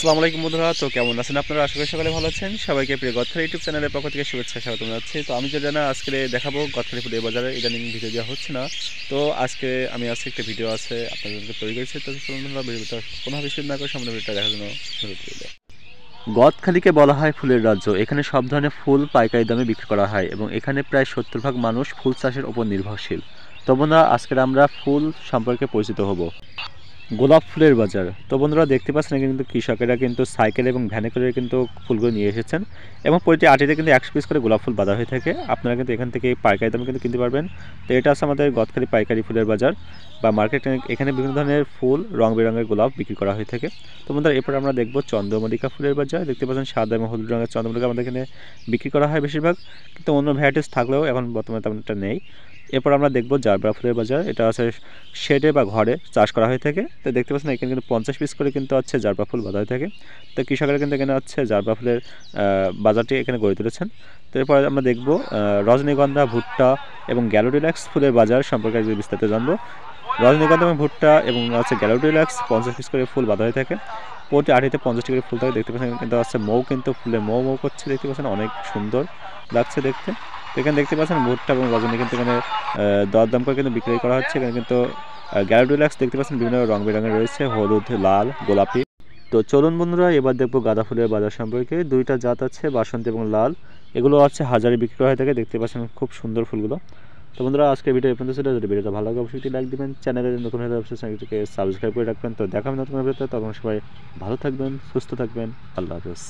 আসসালামু আলাইকুম বন্ধুরা, তো কেমন আছেন আপনারা? আশা করি সকালে ভালো আছেন। সবাইকে প্রিয় গদখালি ইউটিউব চ্যানেলের পক্ষ থেকে শুভেচ্ছা স্বাগত জানাচ্ছি। তো আমি যেটা না আজকে দেখাবো গদখালি ফুলের বাজারে ইদানিং ভিডিও দেওয়া হচ্ছে না। তো আজকে আমি একটা ভিডিও আছে আপনাদের জন্য তৈরি করেছি। তো চলুন বন্ধুরা, ভিডিওটা কোনোভাবে স্কিপ না করে সম্পূর্ণ ভিডিওটা দেখার জন্য অনুরোধ রইল। গদখালিকে বলা হয় ফুলের রাজ্য। এখানে সব ধরনের ফুল পাইকারি দামে বিক্রি করা হয় এবং এখানে প্রায় 70% মানুষ ফুল চাষের উপর নির্ভরশীল। তো বন্ধুরা, আজকে আমরা ফুল সম্পর্কে পরিচিত হব। গোলাপ ফুলের বাজার। তো বন্ধুরা, দেখতে পাচ্ছেন কিন্তু কৃষকেরা কিন্তু সাইকেল এবং ভ্যানে করে কিন্তু ফুলগুলো নিয়ে এসেছেন এবং প্রতি আটিতে কিন্তু 100 পিস করে গোলাপ ফুল বাঁধা হয়ে থাকে। আপনারা কিন্তু এখান থেকে পাইকারি দামে কিন্তু কিনতে পারবেন। তো এটা আছে আমাদের গদখালি পাইকারি ফুলের বাজার বা মার্কেট। এখানে বিভিন্ন ধরনের ফুল, রং বেরঙের গোলাপ বিক্রি করা হয়ে থাকে। তো বন্ধুরা, এরপর আমরা দেখব চন্দ্রমল্লিকা ফুলের বাজার। দেখতে পাচ্ছেন সাদা এবং হলুদ রঙের চন্দ্রমল্লিকা আমাদের এখানে বিক্রি করা হয় বেশিরভাগ, কিন্তু অন্য ভ্যারাইটিস থাকলেও এখন বর্তমানে তেমনটা নেই। এরপর আমরা দেখব জারবেরা ফুলের বাজার। এটা আছে শেডে বা ঘরে চাষ করা হয়ে থাকে। তো দেখতে পাচ্ছেন এখানে কিন্তু 50 পিস করে কিন্তু হচ্ছে জারবেরা ফুল বাঁধা হয়ে থাকে। তো কৃষকেরা কিন্তু এখানে হচ্ছে জারবেরা ফুলের বাজারটি এখানে গড়ে তুলেছেন। তো এরপর আমরা দেখব রজনীগন্ধা, ভুট্টা এবং গ্যালোডিলাক্স ফুলের বাজার সম্পর্কে বিস্তারিত জানবো। রজনীগন্ধা এবং ভুট্টা এবং হচ্ছে গ্যালোডিলাক্স 50 পিস করে ফুল বাঁধা হয়ে থাকে। প্রতি আটিতে 50টি করে ফুল থাকে। দেখতে পাচ্ছেন কিন্তু হচ্ছে মৌ কিন্তু ফুলে মৌ করছে। দেখতে পাচ্ছেন অনেক সুন্দর লাগছে দেখতে। তো এখানে দেখতে পাচ্ছেন ভুট্টা এবং রজনী কিন্তু এখানে দরদাম করে কিন্তু বিক্রি করা হচ্ছে। এখানে কিন্তু গ্যালোডিলাক্স দেখতে পাচ্ছেন বিভিন্ন রং বেরঙের রয়েছে, হলুদ, লাল, গোলাপি। তো চলুন বন্ধুরা, এবার দেখবো গাঁদা ফুলের বাজার সম্পর্কে। দুইটা জাত আছে, বাসন্তী এবং লাল। এগুলো হচ্ছে হাজারে বিক্রি করা হয়ে থাকে। দেখতে পাচ্ছেন খুব সুন্দর ফুলগুলো। তো বন্ধুরা, আজকে ভিডিও এই পর্যন্ত ছিল। যদি ভিডিওটা ভালো লাগে অবশ্যই লাইক দিবেন, চ্যানেলে নতুন হলে অবশ্যই চ্যানেলটিকে সাবস্ক্রাইব করে রাখবেন। তো দেখা হবে নতুন ভিডিওতে। তখন সবাই ভালো থাকবেন, সুস্থ থাকবেন। আল্লাহ হাফেজ।